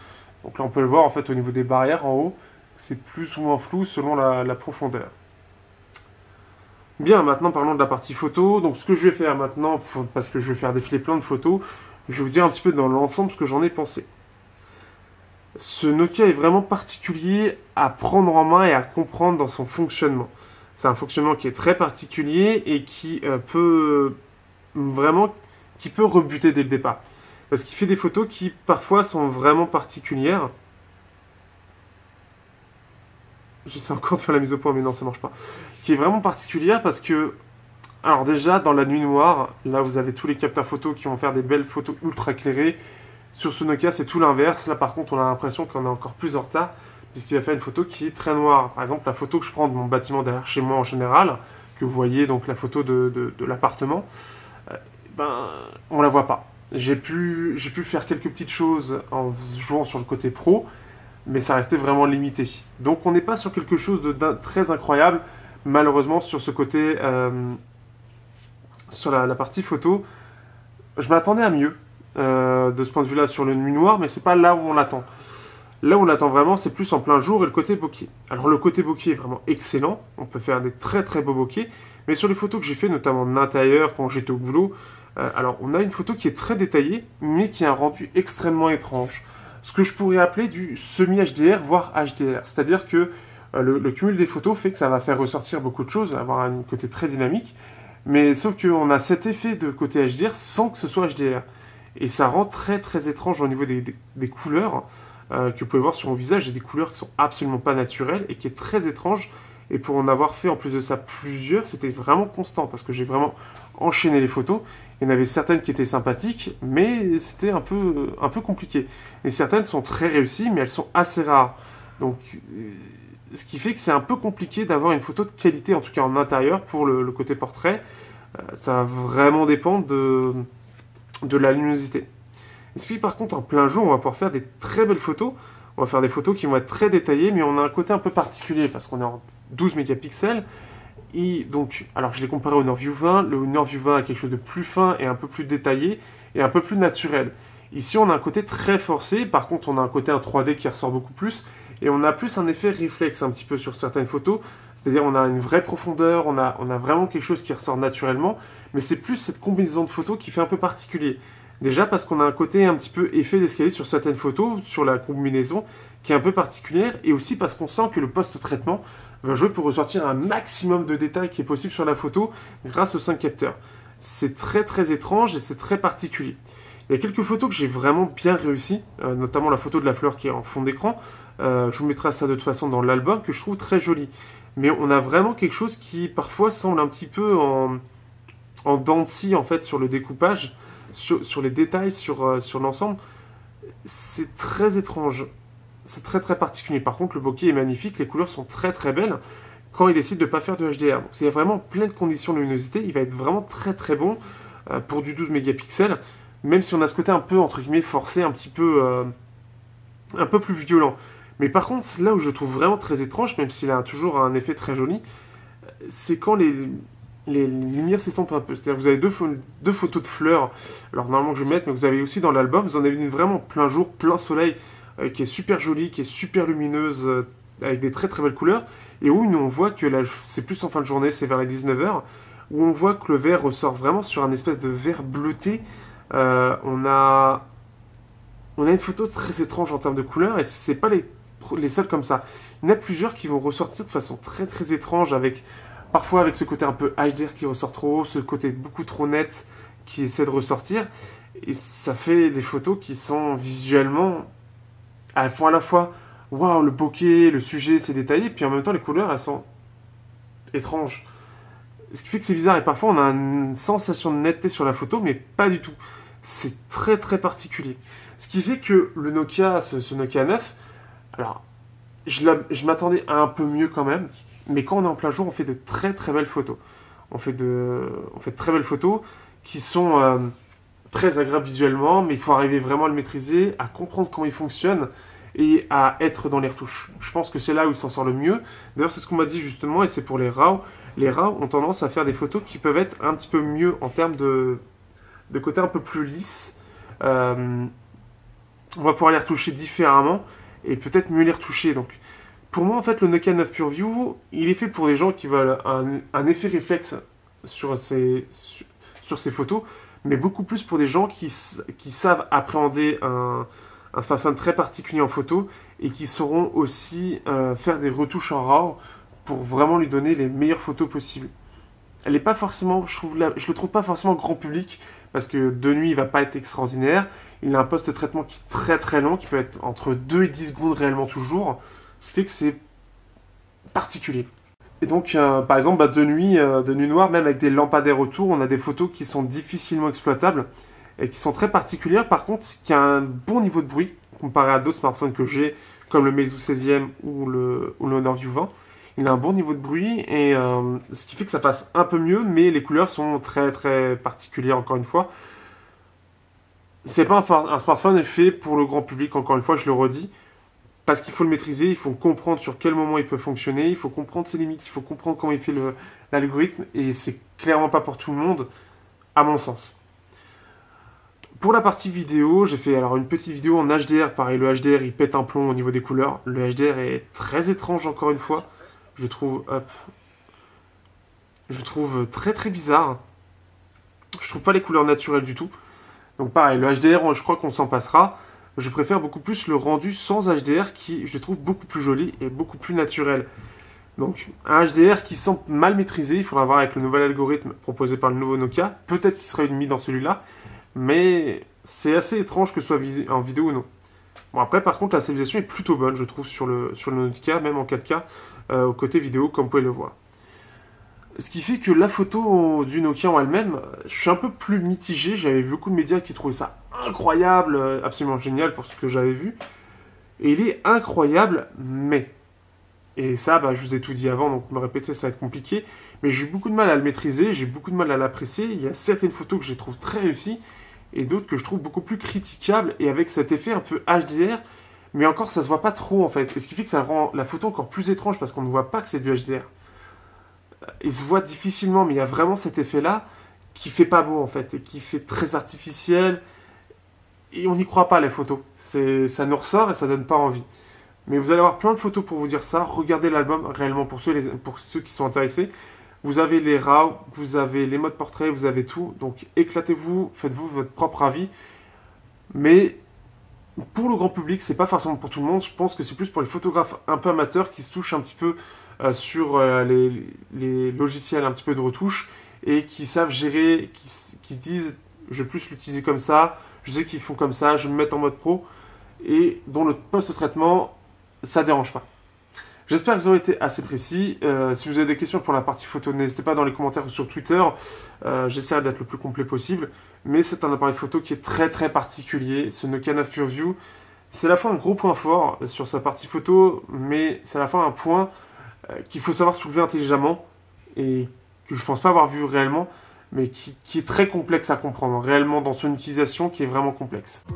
Donc là, on peut le voir en fait au niveau des barrières en haut, c'est plus ou moins flou selon la profondeur. Bien, maintenant parlons de la partie photo. Donc ce que je vais faire maintenant, parce que je vais faire défiler plein de photos, je vais vous dire un petit peu dans l'ensemble ce que j'en ai pensé. Ce Nokia est vraiment particulier à prendre en main et à comprendre dans son fonctionnement. C'est un fonctionnement qui est très particulier et qui peut vraiment, qui peut rebuter dès le départ. Parce qu'il fait des photos qui parfois sont vraiment particulières. J'essaie encore de faire la mise au point, mais non, ça marche pas. Qui est vraiment particulière parce que, alors déjà, dans la nuit noire, là vous avez tous les capteurs photos qui vont faire des belles photos ultra éclairées. Sur ce Nokia, c'est tout l'inverse. Là, par contre, on a l'impression qu'on est encore plus en retard, puisqu'il va faire une photo qui est très noire. Par exemple, la photo que je prends de mon bâtiment derrière chez moi en général, que vous voyez, donc la photo de l'appartement, ben, on la voit pas. J'ai pu faire quelques petites choses en jouant sur le côté pro, mais ça restait vraiment limité. Donc on n'est pas sur quelque chose de très incroyable, malheureusement, sur ce côté, sur la partie photo. Je m'attendais à mieux, de ce point de vue-là, sur le nuit noir, mais c'est pas là où on l'attend. Là où on l'attend vraiment, c'est plus en plein jour et le côté bokeh. Alors le côté bokeh est vraiment excellent, on peut faire des très très beaux bokeh, mais sur les photos que j'ai fait, notamment d'intérieur, quand j'étais au boulot, alors on a une photo qui est très détaillée, mais qui a un rendu extrêmement étrange. Ce que je pourrais appeler du semi-HDR, voire HDR. C'est-à-dire que le cumul des photos fait que ça va faire ressortir beaucoup de choses, avoir un côté très dynamique, mais sauf qu'on a cet effet de côté HDR sans que ce soit HDR. Et ça rend très très étrange au niveau des couleurs que vous pouvez voir sur mon visage. J'ai des couleurs qui sont absolument pas naturelles et qui est très étrange. Et pour en avoir fait en plus de ça plusieurs, c'était vraiment constant parce que j'ai vraiment enchaîné les photos. Il y en avait certaines qui étaient sympathiques, mais c'était un peu compliqué. Et certaines sont très réussies, mais elles sont assez rares. Donc, ce qui fait que c'est un peu compliqué d'avoir une photo de qualité, en tout cas en intérieur, pour le côté portrait. Ça va vraiment dépendre de la luminosité. Et ce qui fait par contre, en plein jour, on va pouvoir faire des très belles photos. On va faire des photos qui vont être très détaillées, mais on a un côté un peu particulier parce qu'on est en 12 mégapixels. Et donc, alors je l'ai comparé au Norview 20. Le Norview 20 a quelque chose de plus fin et un peu plus détaillé et un peu plus naturel. Ici, on a un côté très forcé. Par contre, on a un côté en 3D qui ressort beaucoup plus. Et on a plus un effet réflexe un petit peu sur certaines photos. C'est-à-dire, on a une vraie profondeur, on a vraiment quelque chose qui ressort naturellement. Mais c'est plus cette combinaison de photos qui fait un peu particulier. Déjà parce qu'on a un côté un petit peu effet d'escalier sur certaines photos, sur la combinaison, qui est un peu particulière. Et aussi parce qu'on sent que le post-traitement va jouer pour ressortir un maximum de détails qui est possible sur la photo grâce aux 5 capteurs. C'est très très étrange et c'est très particulier. Il y a quelques photos que j'ai vraiment bien réussi, notamment la photo de la fleur qui est en fond d'écran. Je vous mettrai ça de toute façon dans l'album, que je trouve très joli. Mais on a vraiment quelque chose qui parfois semble un petit peu en dents de scie en fait sur le découpage, sur les détails, sur l'ensemble. C'est très étrange. C'est très très particulier. Par contre, le bokeh est magnifique, les couleurs sont très très belles quand il décide de ne pas faire de HDR. Donc, il y a vraiment plein de conditions de luminosité. Il va être vraiment très très bon pour du 12 mégapixels, même si on a ce côté un peu, entre guillemets, forcé, un peu plus violent. Mais par contre, là où je trouve vraiment très étrange, même s'il a toujours un effet très joli, c'est quand les lumières s'estompent un peu. C'est-à-dire que vous avez deux photos de fleurs, alors normalement que je vais mettre, mais vous avez aussi dans l'album, vous en avez une vraiment plein jour, plein soleil, qui est super jolie, qui est super lumineuse, avec des très très belles couleurs, et où on voit que là, c'est plus en fin de journée, c'est vers les 19h, où on voit que le vert ressort vraiment sur un espèce de vert bleuté. On a une photo très étrange en termes de couleurs, et c'est pas les seuls comme ça. Il y en a plusieurs qui vont ressortir de façon très très étrange, parfois avec ce côté un peu HDR qui ressort trop haut, ce côté beaucoup trop net qui essaie de ressortir, et ça fait des photos qui sont visuellement, elles font à la fois waouh, le bokeh, le sujet c'est détaillé, puis en même temps les couleurs elles sont étranges. Ce qui fait que c'est bizarre, et parfois on a une sensation de netteté sur la photo, mais pas du tout. C'est très très particulier. Ce qui fait que le Nokia, ce Nokia 9, alors je m'attendais à un peu mieux quand même, mais quand on est en plein jour, on fait de très très belles photos. On fait de très belles photos qui sont très agréables visuellement, mais il faut arriver vraiment à le maîtriser, à comprendre comment il fonctionne et à être dans les retouches. Je pense que c'est là où il s'en sort le mieux. D'ailleurs, c'est ce qu'on m'a dit justement, et c'est pour les RAW. Les RAW ont tendance à faire des photos qui peuvent être un petit peu mieux en termes de côté un peu plus lisse. On va pouvoir les retoucher différemment et peut-être mieux les retoucher. Donc, pour moi, en fait, le Nokia 9 PureView, il est fait pour des gens qui veulent un effet réflexe sur ces photos, mais beaucoup plus pour des gens qui savent appréhender un smartphone très particulier en photo et qui sauront aussi faire des retouches en RAW pour vraiment lui donner les meilleures photos possibles. Elle est pas forcément, je le trouve pas forcément grand public parce que de nuit il va pas être extraordinaire. Il a un post-traitement qui est très très long, qui peut être entre 2 et 10 secondes réellement toujours, ce qui fait que c'est particulier. Et donc, par exemple, de nuit noire, même avec des lampadaires autour, on a des photos qui sont difficilement exploitables et qui sont très particulières, par contre, qui a un bon niveau de bruit, comparé à d'autres smartphones que j'ai, comme le Meizu 16e ou le Honor View 20. Il a un bon niveau de bruit, et ce qui fait que ça passe un peu mieux, mais les couleurs sont très très particulières, encore une fois. C'est pas un smartphone fait pour le grand public, encore une fois, je le redis, parce qu'il faut le maîtriser, il faut comprendre sur quel moment il peut fonctionner, il faut comprendre ses limites, il faut comprendre comment il fait l'algorithme, et c'est clairement pas pour tout le monde, à mon sens. Pour la partie vidéo, j'ai fait alors une petite vidéo en HDR. Pareil, le HDR il pète un plomb au niveau des couleurs. Le HDR est très étrange, encore une fois. Je trouve très très bizarre. Je trouve pas les couleurs naturelles du tout. Donc pareil, le HDR, je crois qu'on s'en passera. Je préfère beaucoup plus le rendu sans HDR qui, je le trouve beaucoup plus joli et beaucoup plus naturel. Donc un HDR qui semble mal maîtrisé, il faudra voir avec le nouvel algorithme proposé par le nouveau Nokia. Peut-être qu'il sera mis dans celui-là. Mais c'est assez étrange que ce soit en vidéo ou non. Bon, après, par contre, la stabilisation est plutôt bonne, je trouve, sur le Nokia, même en 4K, au côté vidéo, comme vous pouvez le voir. Ce qui fait que la photo du Nokia en elle-même, je suis un peu plus mitigé. J'avais beaucoup de médias qui trouvaient ça incroyable, absolument génial pour ce que j'avais vu. Et il est incroyable, mais... Et ça, je vous ai tout dit avant, donc me répéter, ça va être compliqué. Mais j'ai eu beaucoup de mal à le maîtriser, j'ai beaucoup de mal à l'apprécier. Il y a certaines photos que je trouve très réussies, et d'autres que je trouve beaucoup plus critiquables, et avec cet effet un peu HDR, mais encore ça se voit pas trop en fait, et ce qui fait que ça rend la photo encore plus étrange parce qu'on ne voit pas que c'est du HDR. Il se voit difficilement, mais il y a vraiment cet effet là qui fait pas beau en fait, et qui fait très artificiel, et on n'y croit pas les photos, ça nous ressort et ça donne pas envie. Mais vous allez avoir plein de photos pour vous dire ça, regardez l'album réellement pour ceux qui sont intéressés. Vous avez les RAW, vous avez les modes portrait, vous avez tout. Donc éclatez-vous, faites-vous votre propre avis. Mais pour le grand public, c'est pas forcément pour tout le monde. Je pense que c'est plus pour les photographes un peu amateurs qui se touchent un petit peu sur les logiciels un petit peu de retouche et qui savent gérer, qui disent je vais plus l'utiliser comme ça, je sais qu'ils font comme ça, je vais me mettre en mode pro et dont le post-traitement ça dérange pas. J'espère que vous aurez été assez précis. Si vous avez des questions pour la partie photo, n'hésitez pas dans les commentaires ou sur Twitter. J'essaierai d'être le plus complet possible. Mais c'est un appareil photo qui est très très particulier. Ce Nokia 9 PureView, c'est à la fois un gros point fort sur sa partie photo, mais c'est à la fois un point qu'il faut savoir soulever intelligemment et que je ne pense pas avoir vu réellement, mais qui est très complexe à comprendre, réellement dans son utilisation qui est vraiment complexe.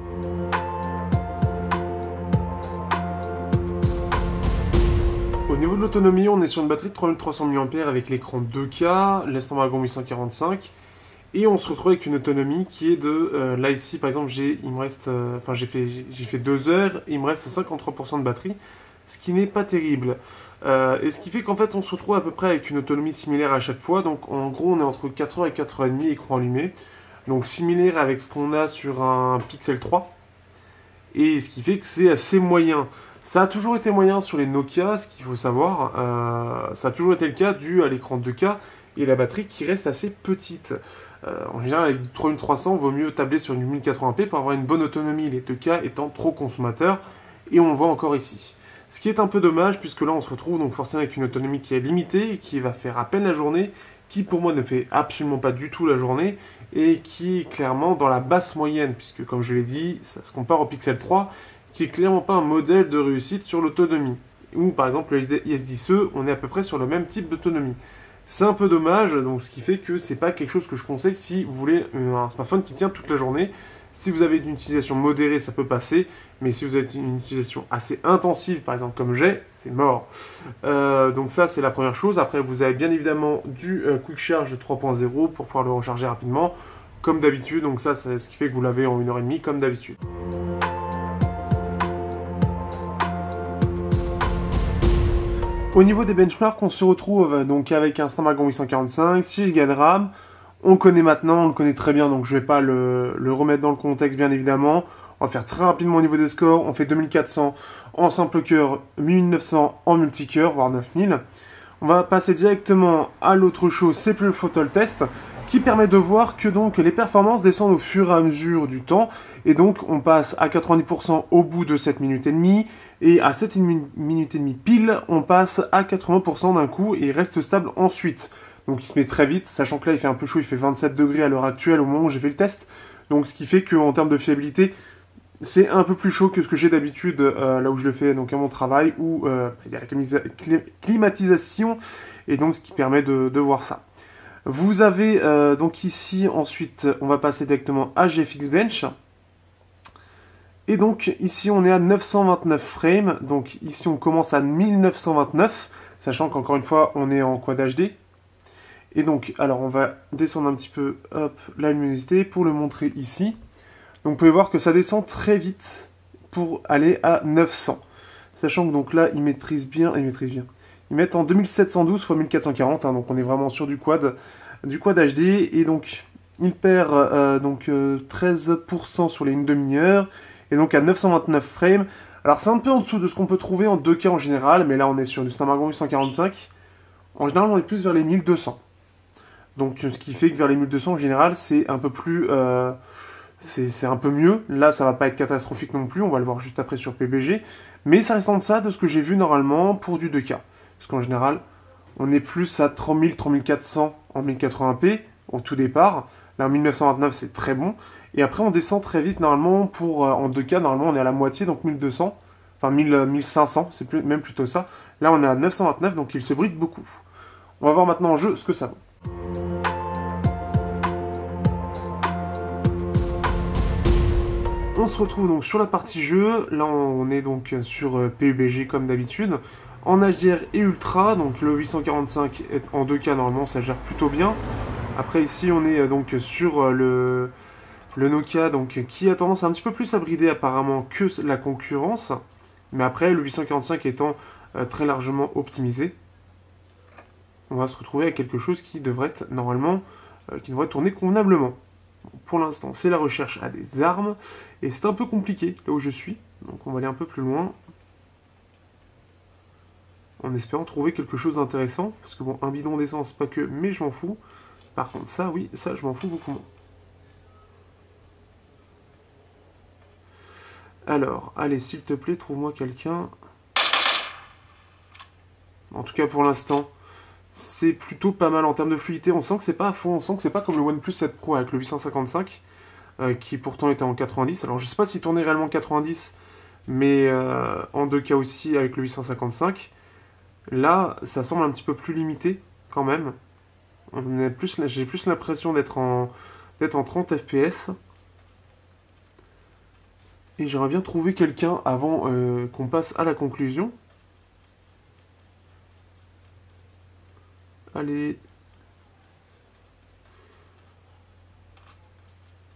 Au niveau de l'autonomie, on est sur une batterie de 3300 mAh avec l'écran 2K, l'S-Snapdragon 845, et on se retrouve avec une autonomie qui est de, là ici par exemple, j'ai fait 2 heures, il me reste 53% de batterie, ce qui n'est pas terrible. Et ce qui fait qu'en fait on se retrouve à peu près avec une autonomie similaire à chaque fois, donc en gros on est entre 4h et 4h30 écran allumé, donc similaire avec ce qu'on a sur un Pixel 3, et ce qui fait que c'est assez moyen. Ça a toujours été moyen sur les Nokia, ce qu'il faut savoir, ça a toujours été le cas dû à l'écran 2K et la batterie qui reste assez petite. En général, avec du 3300, il vaut mieux tabler sur du 1080p pour avoir une bonne autonomie, les 2K étant trop consommateurs, et on le voit encore ici. Ce qui est un peu dommage, puisque là on se retrouve donc forcément avec une autonomie qui est limitée, et qui va faire à peine la journée, qui pour moi ne fait absolument pas du tout la journée, et qui est clairement dans la basse moyenne, puisque comme je l'ai dit, ça se compare au Pixel 3, qui est clairement pas un modèle de réussite sur l'autonomie. ou par exemple le IS10E, on est à peu près sur le même type d'autonomie. C'est un peu dommage, donc ce qui fait que c'est pas quelque chose que je conseille si vous voulez un smartphone qui tient toute la journée. Si vous avez une utilisation modérée, ça peut passer, mais si vous avez une utilisation assez intensive, par exemple comme j'ai, c'est mort. Donc ça, c'est la première chose. Après, vous avez bien évidemment du Quick Charge 3.0 pour pouvoir le recharger rapidement, comme d'habitude. Donc ça, c'est ce qui fait que vous l'avez en 1h30, comme d'habitude. Au niveau des benchmarks, on se retrouve donc avec un Snapdragon 845, 6 Go de RAM. On le connaît maintenant, on le connaît très bien, donc je ne vais pas le remettre dans le contexte, bien évidemment. On va faire très rapidement au niveau des scores. On fait 2400 en simple cœur, 1900 en multicœur, voire 9000. On va passer directement à l'autre chose, c'est plus le photo test, qui permet de voir que donc les performances descendent au fur et à mesure du temps. Et donc on passe à 90% au bout de 7 minutes et demie. Et à 7 minutes et demie pile, on passe à 80% d'un coup et il reste stable ensuite. Donc il se met très vite, sachant que là il fait un peu chaud, il fait 27 degrés à l'heure actuelle au moment où j'ai fait le test. Donc ce qui fait qu'en termes de fiabilité, c'est un peu plus chaud que ce que j'ai d'habitude là où je le fais donc à mon travail, où il y a la climatisation, et donc ce qui permet de voir ça. Vous avez donc ici, ensuite, on va passer directement à GFX Bench. Et donc ici on est à 929 frames, donc ici on commence à 1929, sachant qu'encore une fois on est en Quad HD. Et donc, alors on va descendre un petit peu, hop, la luminosité pour le montrer ici. Donc vous pouvez voir que ça descend très vite pour aller à 900. Sachant que donc là, ils maîtrisent bien. Ils mettent en 2712 x 1440, hein, donc on est vraiment sur du quad HD. Et donc, il perd 13% sur les une demi-heure. Et donc à 929 frames. Alors c'est un peu en dessous de ce qu'on peut trouver en 2K en général, mais là on est sur du Snapdragon 845. En général, on est plus vers les 1200. Donc ce qui fait que vers les 1200 en général, c'est un peu plus... c'est un peu mieux. Là, ça va pas être catastrophique non plus, on va le voir juste après sur PBG. Mais ça reste en deçà de ce que j'ai vu normalement pour du 2K. Parce qu'en général, on est plus à 3000, 3400 en 1080p au tout départ. Là, en 1929, c'est très bon. Et après, on descend très vite normalement pour... en 2K, normalement, on est à la moitié, donc 1200. Enfin, 1500, c'est même plutôt ça. Là, on est à 929, donc il se bride beaucoup. On va voir maintenant en jeu ce que ça vaut. On se retrouve donc sur la partie jeu. Là, on est donc sur PUBG comme d'habitude. En HDR et Ultra, donc le 845 est en 2K normalement, ça gère plutôt bien. Après ici, on est donc sur le Nokia, donc qui a tendance un petit peu plus à brider apparemment que la concurrence. Mais après, le 845 étant très largement optimisé, on va se retrouver avec quelque chose qui devrait être normalement, qui devrait tourner convenablement. Pour l'instant, c'est la recherche à des armes, et c'est un peu compliqué là où je suis, donc on va aller un peu plus loin, en espérant trouver quelque chose d'intéressant, parce que bon, un bidon d'essence, pas que, mais je m'en fous. Par contre, ça, oui, ça, je m'en fous beaucoup moins. Alors, allez, s'il te plaît, trouve-moi quelqu'un. En tout cas, pour l'instant, c'est plutôt pas mal en termes de fluidité. On sent que c'est pas à fond, on sent que c'est pas comme le OnePlus 7 Pro avec le 855, qui pourtant était en 90. Alors, je sais pas s'il tournait réellement 90, mais en 2K aussi avec le 855. Là, ça semble un petit peu plus limité quand même. J'ai plus l'impression d'être en 30 FPS. Et j'aimerais bien trouver quelqu'un avant qu'on passe à la conclusion. Allez.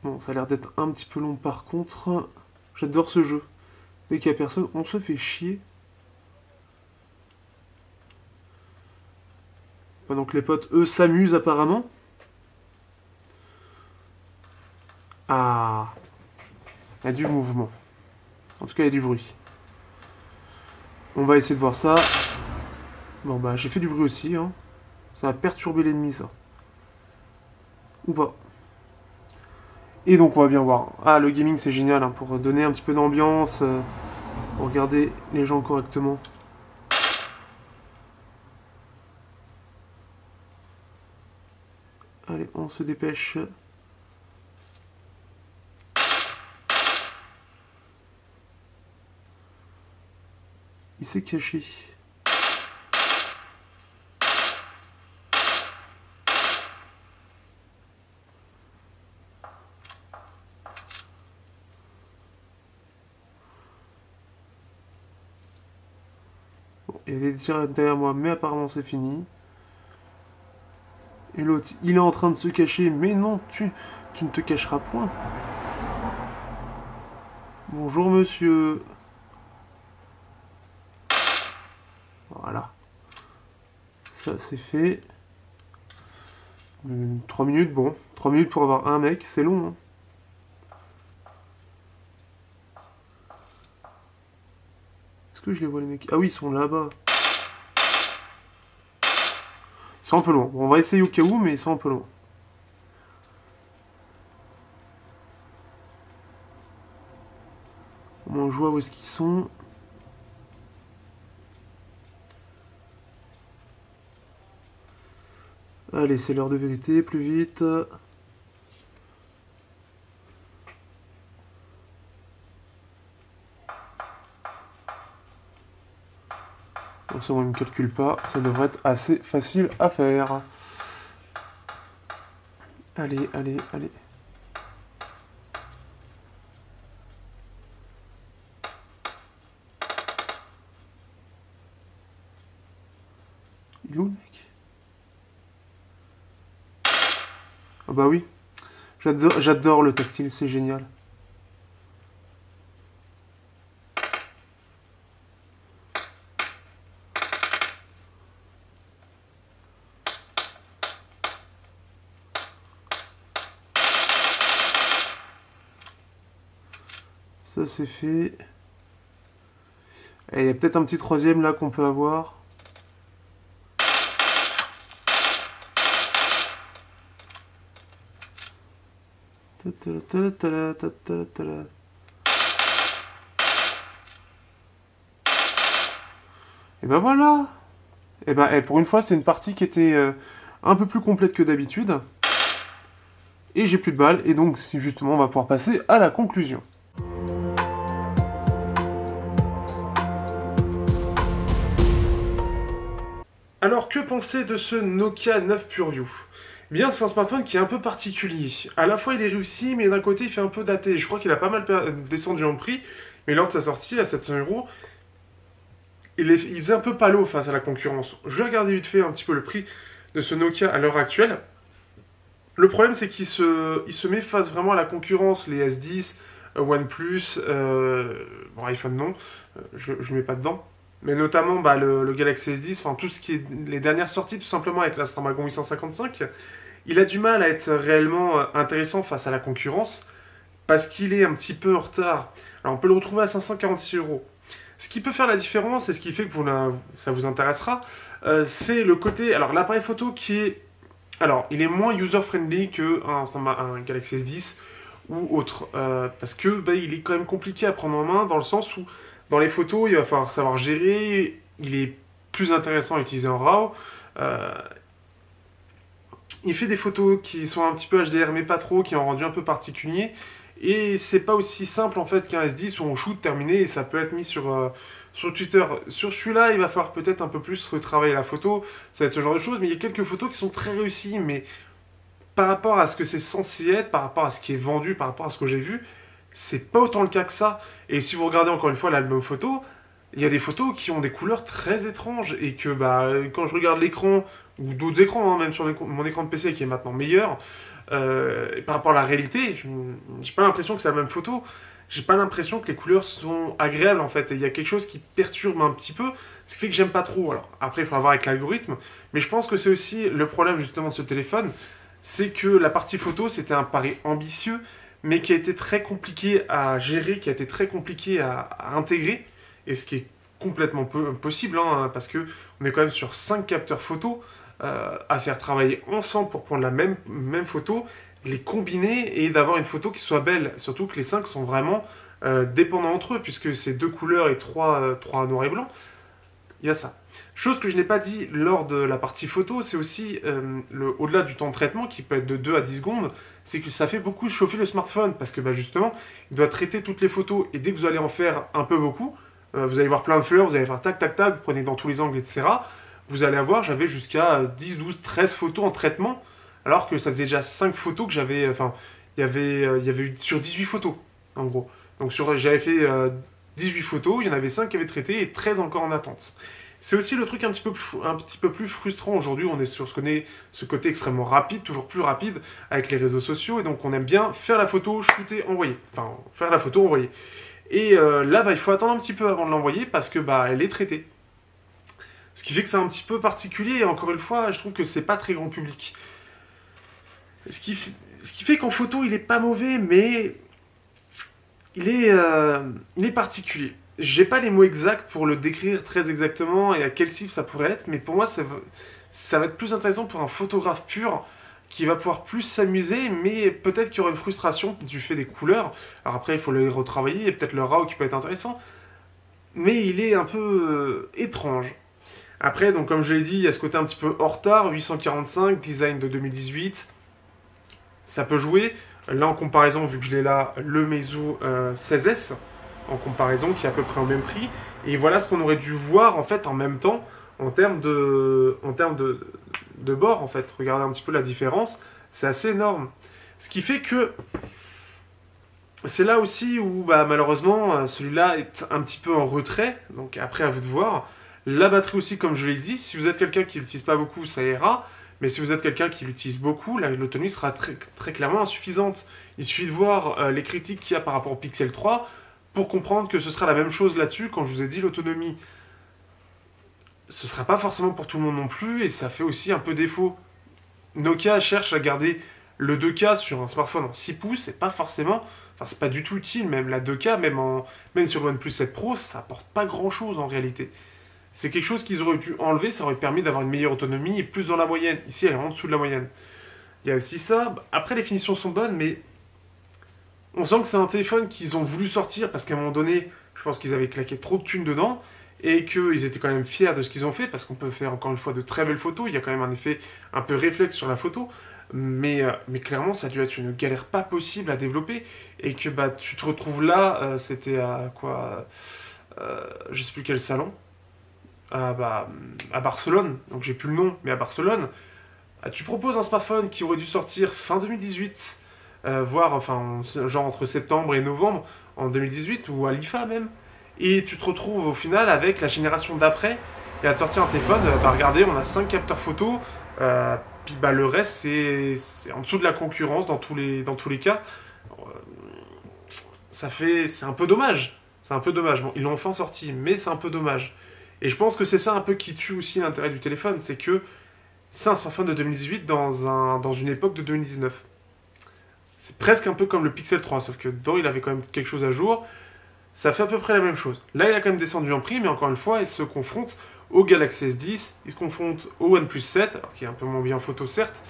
Bon, ça a l'air d'être un petit peu long par contre. J'adore ce jeu. Dès qu'il n'y a personne, on se fait chier. Donc les potes, eux, s'amusent apparemment. Ah, il y a du mouvement. En tout cas, il y a du bruit. On va essayer de voir ça. Bon, bah, j'ai fait du bruit aussi. Hein. Ça va perturber l'ennemi, ça. Ou pas. Et donc, on va bien voir. Ah, le gaming, c'est génial, hein, pour donner un petit peu d'ambiance, pour regarder les gens correctement. Allez, on se dépêche. Il s'est caché. Bon, il est derrière moi, mais apparemment c'est fini. Et l'autre, il est en train de se cacher, mais non, tu ne te cacheras point. Bonjour monsieur. Voilà. Ça c'est fait. 3 minutes, bon. 3 minutes pour avoir un mec, c'est long. Hein. Est-ce que je les vois les mecs? Ah oui, ils sont là-bas. Ils sont un peu loin. Bon, on va essayer au cas où, mais ils sont un peu loin. Au moins, je vois où est-ce qu'ils sont. Allez, c'est l'heure de vérité, plus vite. Bon, ça, on ne calcule pas. Ça devrait être assez facile à faire. Allez, allez, allez. Il est où le mec? Ah bah oui. J'adore le tactile, c'est génial. Ça c'est fait. Et il y a peut-être un petit troisième là qu'on peut avoir. Et ben voilà. Et ben pour une fois c'est une partie qui était un peu plus complète que d'habitude. Et j'ai plus de balles et donc justement on va pouvoir passer à la conclusion. Alors que penser de ce Nokia 9 PureView? Eh bien, c'est un smartphone qui est un peu particulier. À la fois, il est réussi, mais d'un côté, il fait un peu daté. Je crois qu'il a pas mal descendu en prix, mais lors de sa sortie, à 700 euros, il faisait un peu palo face à la concurrence. Je vais regarder vite fait un petit peu le prix de ce Nokia à l'heure actuelle. Le problème, c'est il se met face vraiment à la concurrence, les S10, OnePlus, bon, iPhone non, je ne mets pas dedans. Mais notamment bah, le Galaxy S10, enfin tout ce qui est les dernières sorties, tout simplement avec la Snapdragon 855, il a du mal à être réellement intéressant face à la concurrence parce qu'il est un petit peu en retard. Alors on peut le retrouver à 546 euros. Ce qui peut faire la différence et ce qui fait que ça vous intéressera, c'est le côté. Alors l'appareil photo qui est. Alors il est moins user-friendly qu'un Galaxy S10 ou autre. Parce que bah, il est quand même compliqué à prendre en main dans le sens où dans les photos il va falloir savoir gérer. Il est plus intéressant à utiliser en RAW. Il fait des photos qui sont un petit peu HDR mais pas trop, qui ont rendu un peu particulier. Et c'est pas aussi simple en fait qu'un S10 où on shoot terminé et ça peut être mis sur Twitter. Sur celui-là, il va falloir peut-être un peu plus retravailler la photo, ça va être ce genre de choses, mais il y a quelques photos qui sont très réussies, mais par rapport à ce que c'est censé être, par rapport à ce qui est vendu, par rapport à ce que j'ai vu, c'est pas autant le cas que ça. Et si vous regardez encore une fois l'album photo, il y a des photos qui ont des couleurs très étranges et que bah, quand je regarde l'écran, ou d'autres écrans, hein, même sur mon écran de PC qui est maintenant meilleur, par rapport à la réalité, j'ai pas l'impression que c'est la même photo. J'ai pas l'impression que les couleurs sont agréables en fait. Et il y a quelque chose qui perturbe un petit peu, ce qui fait que j'aime pas trop. Alors après, il faudra voir avec l'algorithme, mais je pense que c'est aussi le problème justement de ce téléphone, c'est que la partie photo c'était un pari ambitieux, mais qui a été très compliqué à gérer, qui a été très compliqué à intégrer, et ce qui est complètement possible, hein, parce que on est quand même sur 5 capteurs photo à faire travailler ensemble pour prendre la même photo, les combiner et d'avoir une photo qui soit belle. Surtout que les 5 sont vraiment dépendants entre eux, puisque c'est 2 couleurs et 3 noir et blanc. Il y a ça. Chose que je n'ai pas dit lors de la partie photo, c'est aussi, au-delà du temps de traitement, qui peut être de 2 à 10 secondes, c'est que ça fait beaucoup chauffer le smartphone, parce que bah, justement, il doit traiter toutes les photos, et dès que vous allez en faire un peu beaucoup, Vous allez voir plein de fleurs, vous allez faire tac tac tac, vous prenez dans tous les angles, etc. Vous allez avoir, j'avais jusqu'à 10, 12, 13 photos en traitement, alors que ça faisait déjà 5 photos que j'avais, enfin, il y avait eu sur 18 photos, en gros. Donc j'avais fait 18 photos, il y en avait 5 qui avaient traité et 13 encore en attente. C'est aussi le truc un petit peu plus frustrant aujourd'hui, on est sur ce côté extrêmement rapide, toujours plus rapide, avec les réseaux sociaux, et donc on aime bien faire la photo, shooter, envoyer. Enfin, faire la photo, envoyer. Et là, bah, il faut attendre un petit peu avant de l'envoyer, parce que bah, elle est traitée. Ce qui fait que c'est un petit peu particulier, et encore une fois, je trouve que c'est pas très grand public. Ce qui fait qu'en photo, il est pas mauvais, mais il est particulier. J'ai pas les mots exacts pour le décrire très exactement et à quel cible ça pourrait être, mais pour moi, ça va être plus intéressant pour un photographe pur qui va pouvoir plus s'amuser, mais peut-être qu'il y aura une frustration du fait des couleurs. Alors après, il faut les retravailler, et peut-être le RAW qui peut être intéressant, mais il est un peu étrange. Après, donc comme je l'ai dit, il y a ce côté un petit peu hors retard, 845, design de 2018, ça peut jouer. Là, en comparaison, vu que je l'ai là, le Meizu 16S, en comparaison, qui est à peu près au même prix. Et voilà ce qu'on aurait dû voir, en fait, en même temps, en termes de bord, en fait. Regardez un petit peu la différence, c'est assez énorme. Ce qui fait que c'est là aussi où, bah, malheureusement, celui-là est un petit peu en retrait, donc après, à vous de voir. La batterie aussi, comme je l'ai dit, si vous êtes quelqu'un qui l'utilise pas beaucoup, ça ira. Mais si vous êtes quelqu'un qui l'utilise beaucoup, l'autonomie sera très, très clairement insuffisante. Il suffit de voir les critiques qu'il y a par rapport au Pixel 3 pour comprendre que ce sera la même chose là-dessus. Quand je vous ai dit l'autonomie, ce ne sera pas forcément pour tout le monde non plus, et ça fait aussi un peu défaut. Nokia cherche à garder le 2K sur un smartphone en 6 pouces, c'est pas forcément, enfin c'est pas du tout utile, même la 2K, même sur le OnePlus 7 Pro, ça apporte pas grand-chose en réalité. C'est quelque chose qu'ils auraient dû enlever, ça aurait permis d'avoir une meilleure autonomie et plus dans la moyenne. Ici, elle est en dessous de la moyenne. Il y a aussi ça. Après, les finitions sont bonnes, mais on sent que c'est un téléphone qu'ils ont voulu sortir parce qu'à un moment donné, je pense qu'ils avaient claqué trop de thunes dedans et qu'ils étaient quand même fiers de ce qu'ils ont fait parce qu'on peut faire encore une fois de très belles photos. Il y a quand même un effet un peu réflexe sur la photo. Mais clairement, ça a dû être une galère pas possible à développer et que bah, tu te retrouves là, c'était à quoi je sais plus quel salon. À Barcelone, donc j'ai plus le nom, mais à Barcelone, tu proposes un smartphone qui aurait dû sortir fin 2018, voire enfin genre entre septembre et novembre en 2018 ou à l'IFA même, et tu te retrouves au final avec la génération d'après et à te sortir un téléphone, bah regardez, on a 5 capteurs photo, puis bah le reste c'est en dessous de la concurrence dans tous les cas. C'est un peu dommage, c'est un peu dommage. Bon, ils l'ont enfin sorti, mais c'est un peu dommage. Et je pense que c'est ça un peu qui tue aussi l'intérêt du téléphone, c'est que c'est un smartphone de 2018 dans une époque de 2019. C'est presque un peu comme le Pixel 3, sauf que dedans il avait quand même quelque chose à jour. Ça fait à peu près la même chose. Là il a quand même descendu en prix, mais encore une fois, il se confronte au Galaxy S10, il se confronte au OnePlus 7, alors qui est un peu moins bien en photo certes,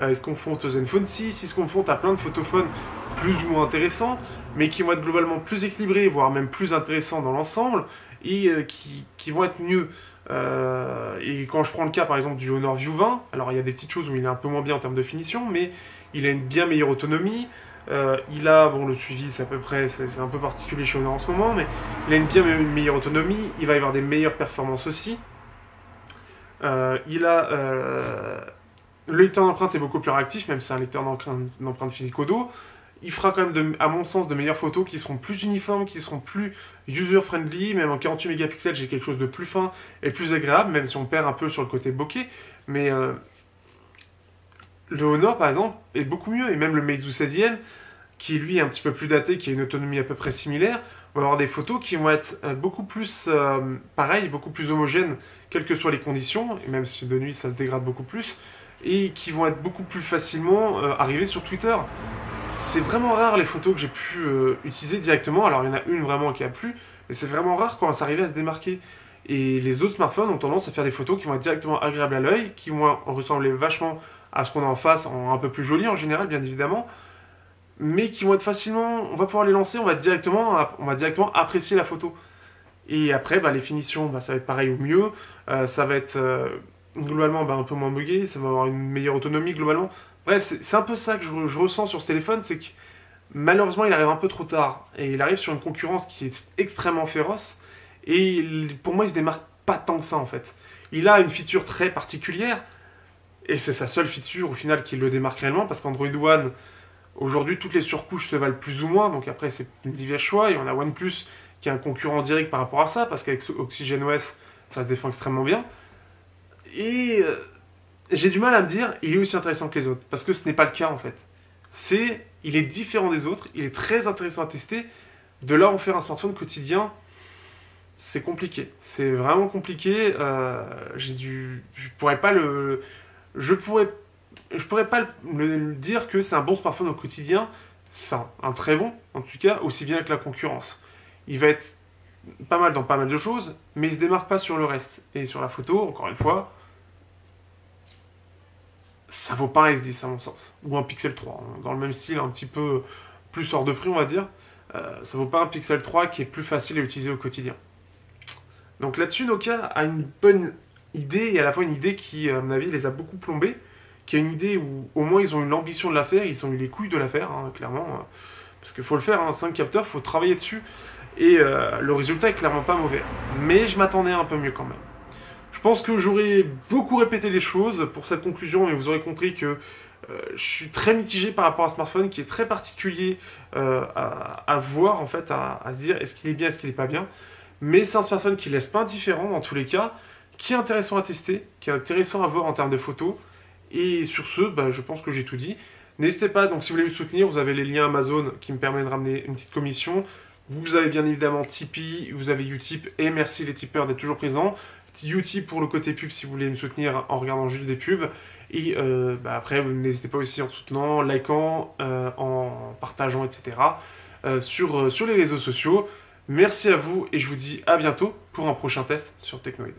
il se confronte au Zenfone 6, il se confronte à plein de photophones plus ou moins intéressants, mais qui vont être globalement plus équilibrés, voire même plus intéressants dans l'ensemble, et qui vont être mieux. Et quand je prends le cas par exemple du Honor View 20, alors il y a des petites choses où il est un peu moins bien en termes de finition, mais il a une bien meilleure autonomie. Il a, bon le suivi c'est à peu près, c'est un peu particulier chez Honor en ce moment, mais il a une meilleure autonomie, il va y avoir des meilleures performances aussi. Il a... le lecteur d'empreinte est beaucoup plus réactif, même si c'est un lecteur d'empreinte physique au dos. Il fera quand même, à mon sens, de meilleures photos qui seront plus uniformes, qui seront plus user-friendly. Même en 48 mégapixels, j'ai quelque chose de plus fin et plus agréable, même si on perd un peu sur le côté bokeh. Mais le Honor, par exemple, est beaucoup mieux. Et même le Meizu 16e, qui lui est un petit peu plus daté, qui a une autonomie à peu près similaire, va avoir des photos qui vont être beaucoup plus pareilles, beaucoup plus homogènes, quelles que soient les conditions. Et même si de nuit, ça se dégrade beaucoup plus. Et qui vont être beaucoup plus facilement arrivées sur Twitter. C'est vraiment rare les photos que j'ai pu utiliser directement. Alors il y en a une vraiment qui a plu, mais c'est vraiment rare quand ça arrivait à se démarquer. Et les autres smartphones ont tendance à faire des photos qui vont être directement agréables à l'œil, qui vont ressembler vachement à ce qu'on a en face, un peu plus joli en général bien évidemment, mais qui vont être facilement, on va pouvoir les lancer, on va directement apprécier la photo. Et après bah, les finitions, bah, ça va être pareil ou mieux, ça va être globalement bah, un peu moins buggé, ça va avoir une meilleure autonomie globalement. Bref, c'est un peu ça que je ressens sur ce téléphone, c'est que malheureusement il arrive un peu trop tard, et il arrive sur une concurrence qui est extrêmement féroce, Et pour moi, il se démarque pas tant que ça en fait. Il a une feature très particulière, et c'est sa seule feature au final qui le démarque réellement, parce qu'Android One, aujourd'hui, toutes les surcouches se valent plus ou moins, donc après, c'est divers choix, et on a OnePlus qui est un concurrent direct par rapport à ça, parce qu'avec OxygenOS, ça se défend extrêmement bien. Et j'ai du mal à me dire, il est aussi intéressant que les autres, parce que ce n'est pas le cas en fait. Il est différent des autres, il est très intéressant à tester. De là, en faire un smartphone quotidien, c'est compliqué. C'est vraiment compliqué. Je pourrais pas je pourrais pas le dire que c'est un bon smartphone au quotidien. C'est un très bon, en tout cas, aussi bien que la concurrence. Il va être pas mal dans pas mal de choses, mais il se démarque pas sur le reste. Et sur la photo, encore une fois, ça vaut pas un S10 à mon sens, ou un Pixel 3, hein, dans le même style, un petit peu plus hors de prix on va dire. Ça vaut pas un Pixel 3 qui est plus facile à utiliser au quotidien. Donc là-dessus, Nokia a une bonne idée, et à la fois une idée qui, à mon avis, les a beaucoup plombés, qui est une idée où au moins ils ont eu l'ambition de la faire, ils ont eu les couilles de la faire, hein, clairement, parce qu'il faut le faire, hein, 5 capteurs, il faut travailler dessus, et le résultat est clairement pas mauvais. Mais je m'attendais un peu mieux quand même. Je pense que j'aurais beaucoup répété les choses pour cette conclusion, mais vous aurez compris que je suis très mitigé par rapport à ce smartphone qui est très particulier à voir, en fait, à se dire est-ce qu'il est bien, est-ce qu'il n'est pas bien. Mais c'est un smartphone qui laisse pas indifférent dans tous les cas, qui est intéressant à tester, qui est intéressant à voir en termes de photos. Et sur ce, bah, je pense que j'ai tout dit. N'hésitez pas, donc si vous voulez me soutenir, vous avez les liens Amazon qui me permettent de ramener une petite commission. Vous avez bien évidemment Tipeee, vous avez Utip, et merci les tipeurs d'être toujours présents. Utip pour le côté pub si vous voulez me soutenir en regardant juste des pubs. Et bah après, n'hésitez pas aussi en soutenant, likant, en partageant, etc. Sur les réseaux sociaux. Merci à vous et je vous dis à bientôt pour un prochain test sur Technoid.